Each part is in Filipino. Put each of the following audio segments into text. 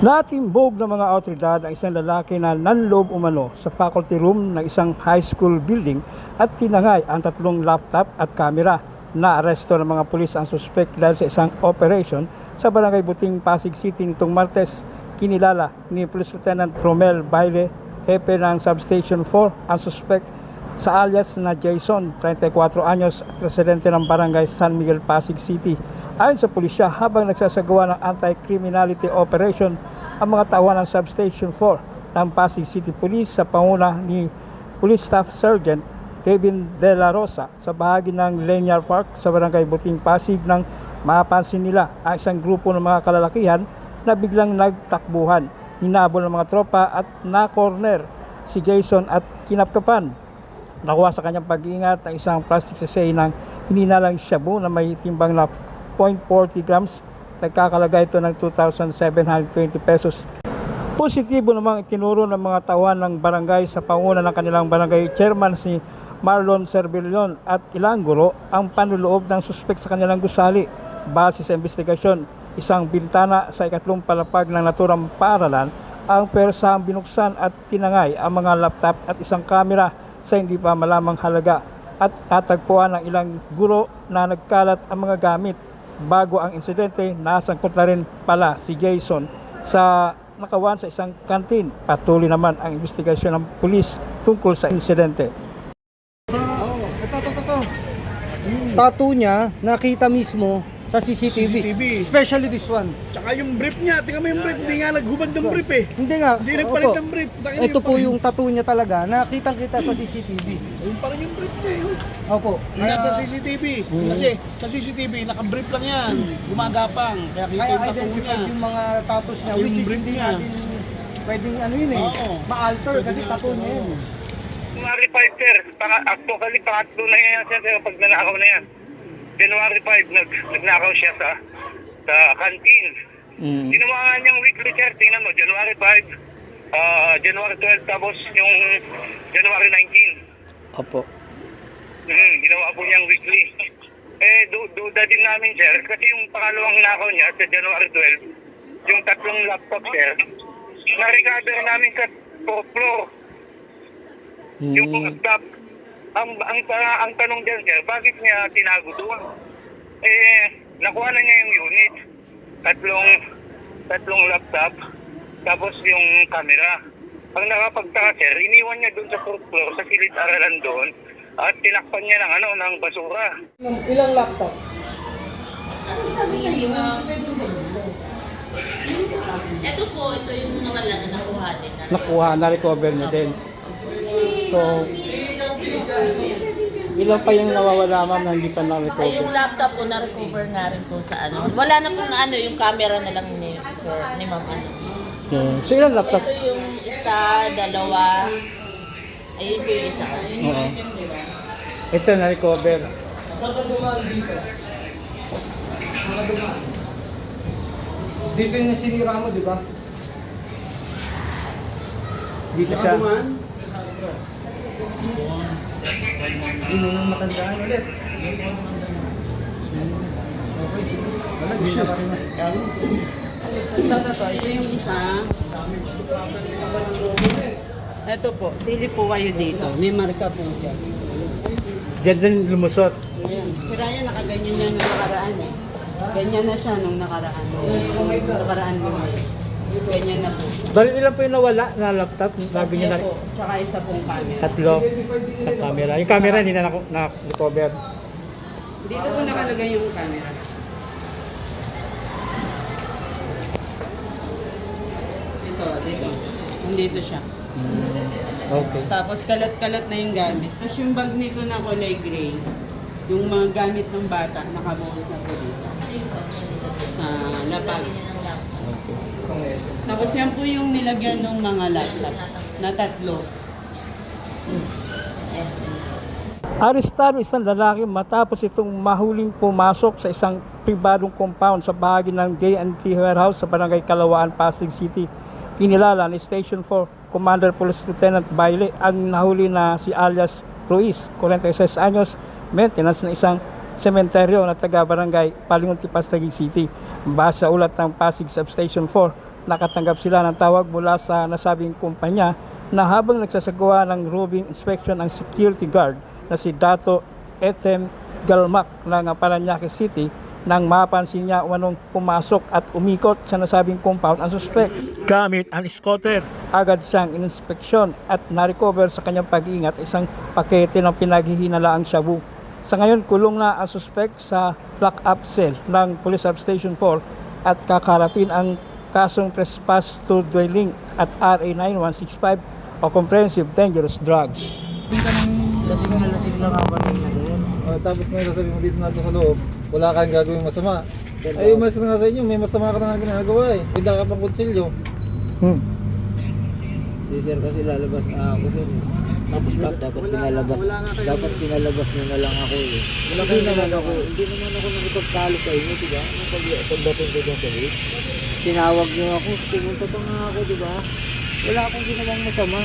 Natimbog ng mga awtoridad ang isang lalaki na nanloob umano sa faculty room ng isang high school building at tinangay ang 3 laptop at kamera. Naaresto ng mga pulis ang suspect dahil sa isang operation sa Barangay Buting, Pasig City nitong Martes. Kinilala ni Police Lieutenant Romel Baile, hepe ng Substation 4, ang suspect sa alias na Jason, 34 anyos at residente ng Barangay San Miguel, Pasig City. Ayon sa pulisya, habang nagsasagawa ng anti-criminality operation ang mga tauhan ng Substation 4 ng Pasig City Police sa panguna ni Police Staff Sergeant Kevin De La Rosa sa bahagi ng Linear Park sa Barangay Buting, Pasig, nang mapansin nila ang isang grupo ng mga kalalakihan na biglang nagtakbuhan. Hinabol ng mga tropa at na-corner si Jason at kinapkapan. Nakuha sa kanyang pag-iingat ang isang plastic sachet ng hininalang shabu na may timbang na 0.40 grams. Nagkakalaga ito ng 2,720 pesos. Positibo namang itinuro ng mga tauhan ng barangay sa panguna ng kanilang barangay chairman si Marlon Cervillon at ilang guro ang panloloob ng suspek sa kanilang gusali. Base sa investigasyon, isang bintana sa ikatlong palapag ng naturang paaralan ang persahang binuksan at tinangay ang mga laptop at isang kamera sa hindi pa malamang halaga, at tatagpuan ng ilang guro na nagkalat ang mga gamit. Bago ang insidente, nasangkot na rin pala si Jason sa nakawan sa isang kantin. Patuloy naman ang investigasyon ng pulis tungkol sa insidente. Ito. Tattoo niya, nakita mismo sa CCTV. Especially this one. Tsaka yung brief niya, tingnan mo yung brief, hindi nga naghubad ng brief eh. Hindi nga. Hindi nagpalit Opo. ng brief. Ito po yung tattoo niya talaga. Nakitang-kita sa CCTV. Yung parang yung brief niya eh. Opo. Yung nasa CCTV. Kasi sa CCTV, naka-brief lang yan. Gumagapang. Kaya kita Kaya yung tattoo niya. identified yung mga tattoos niya, Yung which is brief hindi niya. natin pwedeng ano yun eh. Oo. Ma-alter kasi tattoo niya yun. January 5, sir. Actually, pangatlo na yan, sir, pag nanakaw na yan. January 5, nagnakaw siya sa canteen. Ginawa nga niyang weekly, sir. Tingnan mo, January 5, January 12, tapos yung January 19. Opo. Ginawa po niyang weekly. Duda din namin, sir, kasi yung pangalawang nakaw niya sa January 12, yung 3 laptop, sir, na-recover namin sa 4th floor. Yung laptop. Ang tanong dyan, sir, bakit niya tinago doon? Nakuha na niya yung unit. Tatlong laptop, tapos yung camera. Ang nakapagtaka, sir, iniwan niya doon sa 4th floor, sa silid-aralan doon, at tinakpan niya ng basura. Ilang laptop? Ito po, ito yung nawala na nakuha din. Nakuha, na-recover niya din. So, ilan pa yung nawawala, ma'am, na hindi pa Ay, na-recover? yung laptop po, na-recover nga rin po sa ano. Wala na pong ano, yung camera na lang ni sir, ni ma'am ano. So, ilan laptop? Ito yung isa, dalawa. Ayun po yung isa. Oo. Ito, na-recover. Saan ka dumaan dito? Saan ka dumaan? Dito yung sinira mo, di ba? Dito siya. Hindi mo nang matandaan ulit. Okay, sige. Wala, di siya pa rin masikalo. Ito yung isa. Ito po, sili po kayo dito. May marka po dyan. Diyan din lumusot. Ayan. Si Ryan nakaganyan na nung nakaraan eh. Ganyan na siya nung nakaraan. Nakaraan din eh. Ganyan na po. Dahil ilan po yung nawala na laptop? Bago niya na... po. Tsaka isa pong camera. 3 sa camera. Yung camera hindi na na-recover. Dito po nakalagay yung camera. Dito. Nandito siya. Okay. Tapos kalat-kalat na yung gamit. Tapos yung bag nito na kulay gray, yung mga gamit ng bata, nakabuhos na po dito. Sa lapag. Tapos yan po yung nilagyan ng mga laptop na 3. Arestado isang lalaki matapos itong mahuling pumasok sa isang pribadong compound sa bahagi ng J&T Warehouse sa Barangay Kalawaan, Pasig City. Kinilala ni Station 4 Commander Police Lieutenant Baile ang nahuli na si alias Ruiz, 46 anyos, maintenance ng isang sementeryo na taga-barangay Palingon, Taguig City. Base sa ulat ng Pasig Substation 4, Nakatanggap sila ng tawag mula sa nasabing kumpanya na habang nagsasagawa ng roving inspection ang security guard na si Dato Etem Galmak ng Paranaque City nang mapansin niya anong pumasok at umikot sa nasabing compound ang suspect. Gamit ang scooter, agad siyang ininspeksyon at na-recover sa kanyang pag-iingat isang pakete ng pinaghihinalaang shabu. Sa ngayon, kulong na ang suspect sa lock-up cell ng Police Substation 4 at kakarapin ang kasong trespass to dwelling at RA 9165 o comprehensive dangerous drugs. Lasing na lasing lang ako kanina, sir. Tapos ngayon sasabihin mo dito natin sa loob, wala kang gagawin masama. Ay, mas na nga sa inyo, may masama ka na nga ginagawa eh. Pwede ka pang kutsilyo. Hindi, sir, kasi lalabas na ako, sir. Tapos dapat pinalabas. Dapat pinalabas nyo na lang ako eh. Hindi naman ako nakipagtalo sa inyo, diba? Nung pagdating ko dyan sa week. Tinawag nyo ako, pumunta pa nga ako, diba? Wala akong ginawang masama.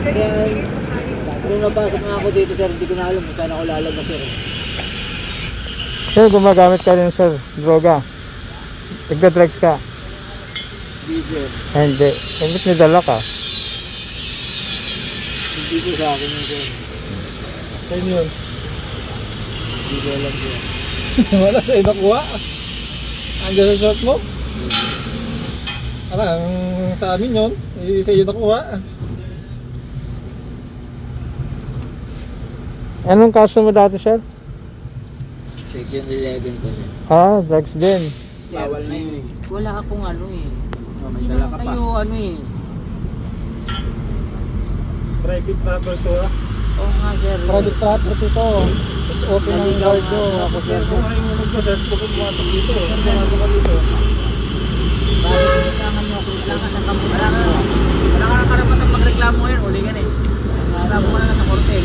Kaya, nung napasok nga ako dito, sir, hindi ko na alam kung saan ako lalabas, sir. Sir, gumagamit ka rin, sir, droga. Nagda-drugs ka. Hindi, sir. Hindi. Bakit nidala ka? Hindi ko sa akin yun, sir. Sa inyo yun. Hindi ko alam, sir. Wala sa inyo nakuha. Andiyan sa short mo. Ang sa amin yun, sa inyo nakuha. Anong kaso mo dati, sir? Section 11 po, sir. Drugs din. Bawal na yun eh. Wala akong ano eh. May Hindi dala naman ka pa. kayo ano eh. Private property to. Oo nga, sir. Private property to. Tapos open ang Naligaw guard nga ko. ako, sir. Kung kayo mo mag-search, bukod pumatok dito. Ang ginagawa dito. Bakit kailangan nyo ako? Kailangan ng kamura. Wala ka ng karapatang magreklamo ngayon. Uli ka na eh. Reklamo ka na sa korte.